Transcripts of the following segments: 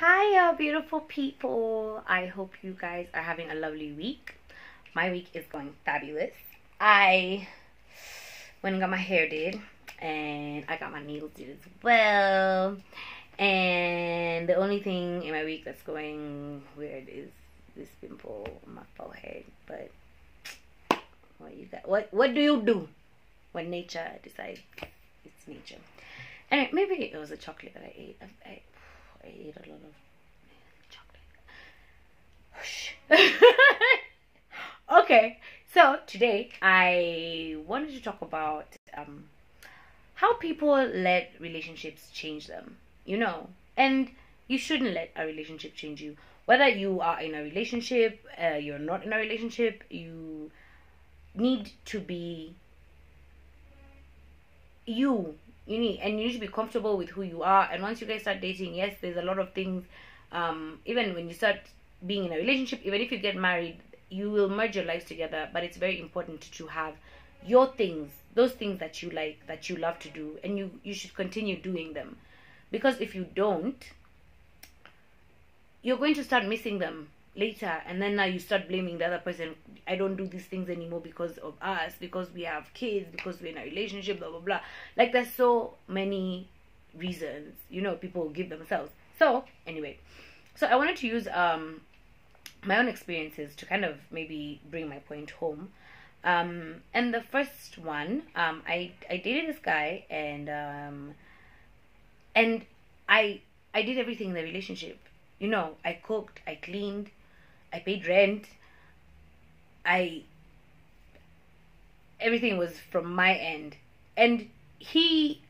Hi, beautiful people. I hope you guys are having a lovely week. My week is going fabulous. I went and got my hair did, and I got my nails did as well. And the only thing in my week that's going weird is this pimple on my forehead. But what do you do when nature decides it's nature? And maybe it was a chocolate that I ate. I ate a lot of chocolate. Okay, so today I wanted to talk about how people let relationships change them. And you shouldn't let a relationship change you. Whether you are in a relationship, you're not in a relationship, you need to be you. You need to be comfortable with who you are. And once you guys start dating, yes, there's a lot of things. Even when you start being in a relationship, even if you get married, you will merge your lives together. But it's very important to have your things, those things that you like, that you love to do, and you should continue doing them. Because if you don't, you're going to start missing them later, and then now you start blaming the other person. I don't do these things anymore because of us, because we have kids, because we're in a relationship, blah blah blah. Like, there's so many reasons people give themselves. So anyway, I wanted to use my own experiences to kind of maybe bring my point home. And the first one, I dated this guy, and I did everything in the relationship. I cooked, I cleaned, I paid rent. Everything was from my end. And he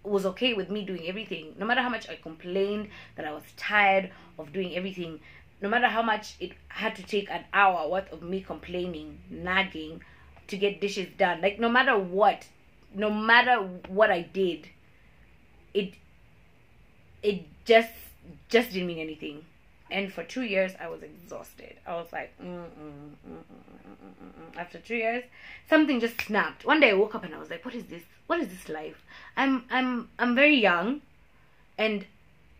was okay with me doing everything. No matter how much I complained that I was tired of doing everything, no matter how much it had to take an hour worth of me complaining, nagging to get dishes done. Like, no matter what I did, it just didn't mean anything. And for 2 years, I was exhausted. I was like, After 2 years, something just snapped. One day I woke up and I was like, what is this? What is this life? I'm very young, and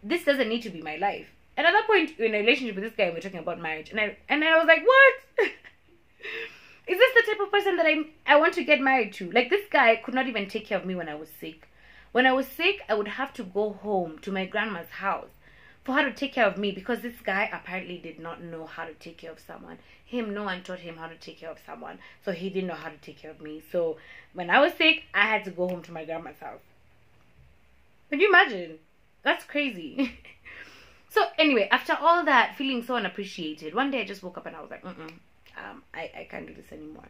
this doesn't need to be my life. And at that point, in a relationship with this guy, we're talking about marriage. And I was like, what? Is this the type of person that I want to get married to? Like, this guy could not even take care of me when I was sick. When I was sick, I would have to go home to my grandma's house for her to take care of me, because this guy apparently did not know how to take care of someone. No one taught him how to take care of someone, so he didn't know how to take care of me. So when I was sick, I had to go home to my grandma's house. Can you imagine? That's crazy. So anyway, after all that, feeling so unappreciated, one day I just woke up and I was like, I can't do this anymore,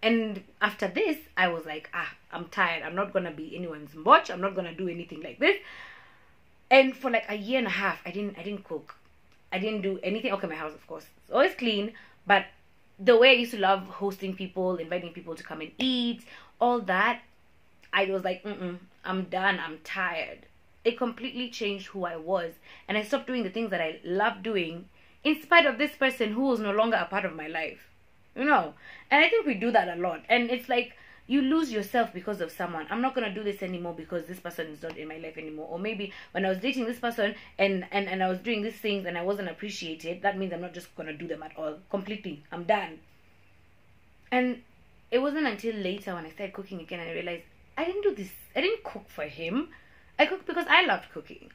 And after this, I was like, I'm tired. I'm not going to be anyone's watch. I'm not going to do anything like this. And for like a year and a half, I didn't cook. I didn't do anything. Okay, my house, of course, it's always clean. But the way I used to love hosting people, inviting people to come and eat, all that, I was like, I'm done. I'm tired. It completely changed who I was. And I stopped doing the things that I loved doing in spite of this person who was no longer a part of my life. And I think we do that a lot. And it's like, you lose yourself because of someone. I'm not going to do this anymore because this person is not in my life anymore. Or maybe when I was dating this person and I was doing these things and I wasn't appreciated, that means I'm not just going to do them at all. Completely. I'm done. And it wasn't until later when I started cooking again and I realized I didn't do this. I didn't cook for him. I cooked because I loved cooking.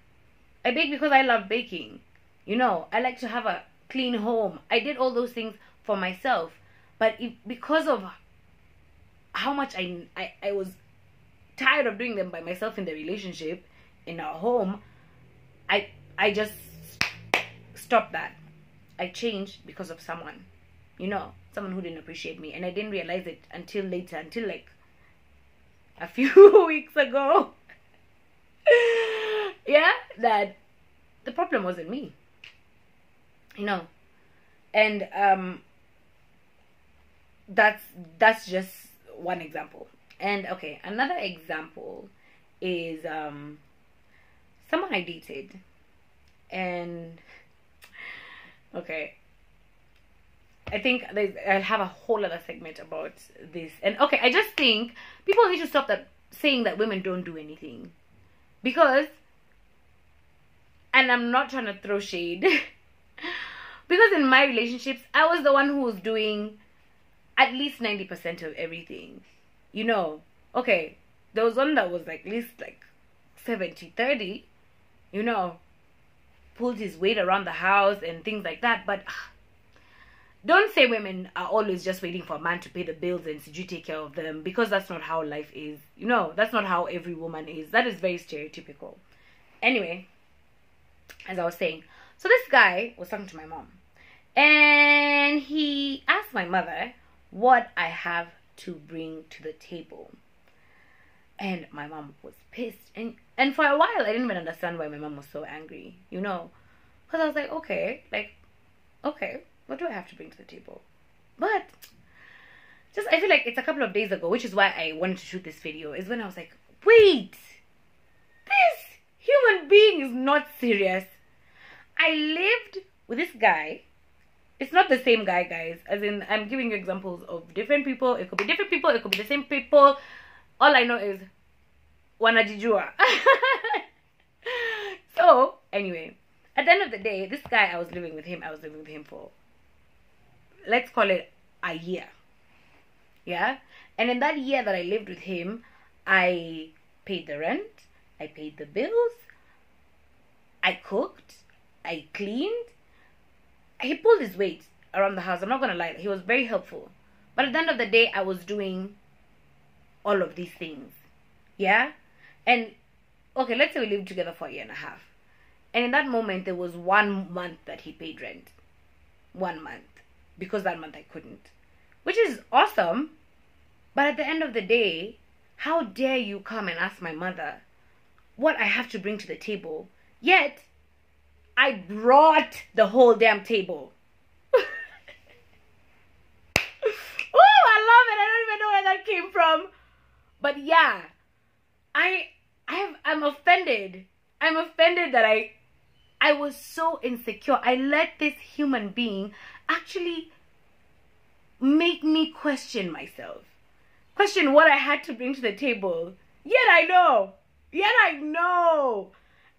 I baked because I loved baking. I like to have a clean home. I did all those things for myself. But because of how much I was tired of doing them by myself in the relationship, in our home, I just stopped that. I changed because of someone, someone who didn't appreciate me. And I didn't realize it until later, until like a few weeks ago. Yeah, that the problem wasn't me. And that's just one example. And okay, another example is someone I dated. And okay, I think I'll have a whole other segment about this. And okay, I just think people need to stop that saying that women don't do anything. Because, and I'm not trying to throw shade, because in my relationships, I was the one who was doing at least 90% of everything. You know, okay, there was one that was like at least like 70-30, you know, pulled his weight around the house and things like that. But don't say women are always just waiting for a man to pay the bills and you take care of them, because that's not how life is. You know, that's not how every woman is. That is very stereotypical. Anyway, as I was saying, so this guy was talking to my mom, and he asked my mother what I have to bring to the table. And my mom was pissed. And for a while, I didn't even understand why my mom was so angry, you know. Because I was like, okay, what do I have to bring to the table? But just, I feel like it's a couple of days ago, which is why I wanted to shoot this video, is when I was like, wait, this human being is not serious. I lived with this guy. It's not the same guy, guys. As in, I'm giving you examples of different people. It could be different people. It could be the same people. All I know is wanajijua. So, anyway, at the end of the day, this guy, I was living with him for, let's call it a year. Yeah? And in that year that I lived with him, I paid the rent. I paid the bills. I cooked. I cleaned. He pulled his weight around the house. I'm not going to lie. He was very helpful. But at the end of the day, I was doing all of these things. Yeah? And, okay, let's say we lived together for a year and a half. And in that moment, there was 1 month that he paid rent. 1 month. Because that month I couldn't. Which is awesome. But at the end of the day, how dare you come and ask my mother what I have to bring to the table? Yet, I brought the whole damn table. Oh, I love it. I don't even know where that came from. But yeah, I'm offended. I'm offended that I was so insecure. I let this human being actually make me question myself. Question what I had to bring to the table. Yet I know.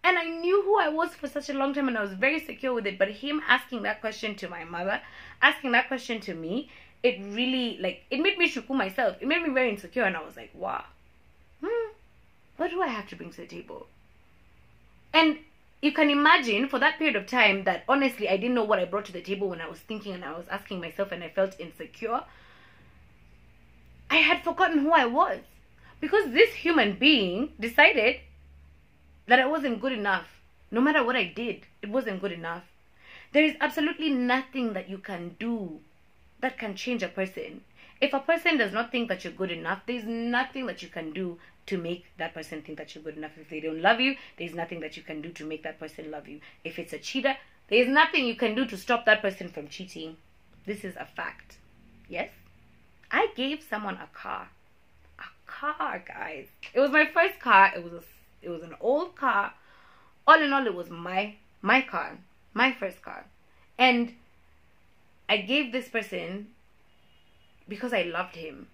And I knew who I was for such a long time, and I was very secure with it. But him asking that question to my mother, asking that question to me, it really, like, it made me shuku myself. It made me very insecure, and I was like, wow. What do I have to bring to the table? And you can imagine, for that period of time, that honestly, I didn't know what I brought to the table when I was thinking and I was asking myself and I felt insecure. I had forgotten who I was. Because this human being decided that I wasn't good enough. No matter what I did, it wasn't good enough. There is absolutely nothing that you can do that can change a person. If a person does not think that you're good enough, there's nothing that you can do to make that person think that you're good enough. If they don't love you, there's nothing that you can do to make that person love you. If it's a cheater, there's nothing you can do to stop that person from cheating. This is a fact. Yes? I gave someone a car. A car, guys. It was my first car. It was an old car. All in all, it was my car. My first car. And I gave this person because I loved him.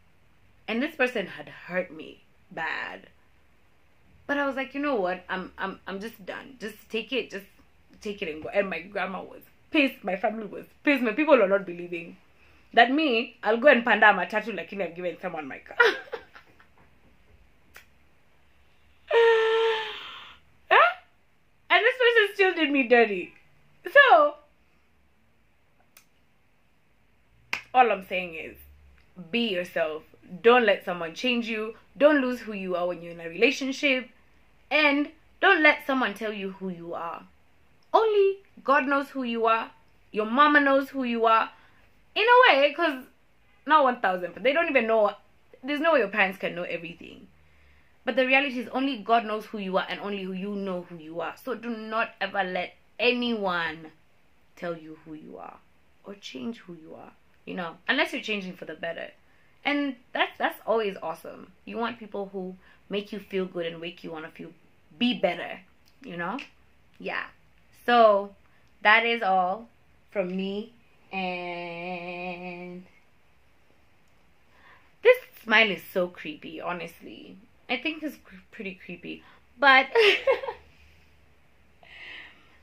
And this person had hurt me bad. But I was like, you know what? I'm just done. Just take it and go. And my grandma was pissed. My family was pissed. My people are not believing that me, I'll go and panda matatu like I've given someone my car. And this person still did me dirty. So, all I'm saying is, be yourself. Don't let someone change you. Don't lose who you are when you're in a relationship. And don't let someone tell you who you are. Only God knows who you are. Your mama knows who you are. In a way, because not 1,000, but they don't even know. There's no way your parents can know everything. But the reality is only God knows who you are, and only you know who you are. So do not ever let anyone tell you who you are or change who you are, you know, unless you're changing for the better. And that's always awesome. You want people who make you feel good and make you want to be better, you know? Yeah. So that is all from me. And this smile is so creepy, honestly. I think it's pretty creepy. But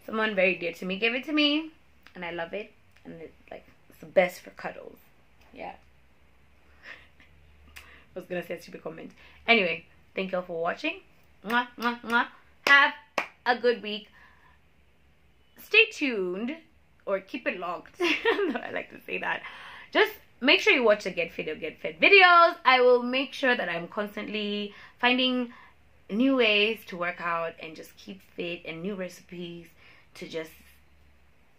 someone very dear to me gave it to me, and I love it. And it's the best for cuddles. Yeah. I was gonna say a stupid comment. Anyway, thank you all for watching. Mwah, mwah, mwah. Have a good week. Stay tuned, or keep it locked. I like to say that. Just make sure you watch the Get Fit or Get Fed videos. I will make sure that I'm constantly finding new ways to work out and just keep fit, and new recipes to just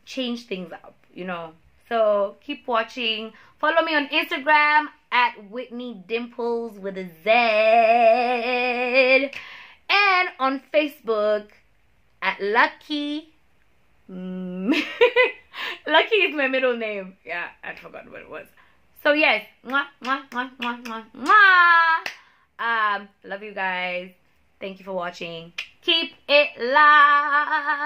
change things up, you know. So keep watching. Follow me on Instagram at Whitney Dimples with a Z, and on Facebook at Lucky. Lucky is my middle name. Yeah, I forgot what it was. So yes, mwah, mwah, mwah, mwah, mwah, mwah. Love you guys. Thank you for watching. Keep it live.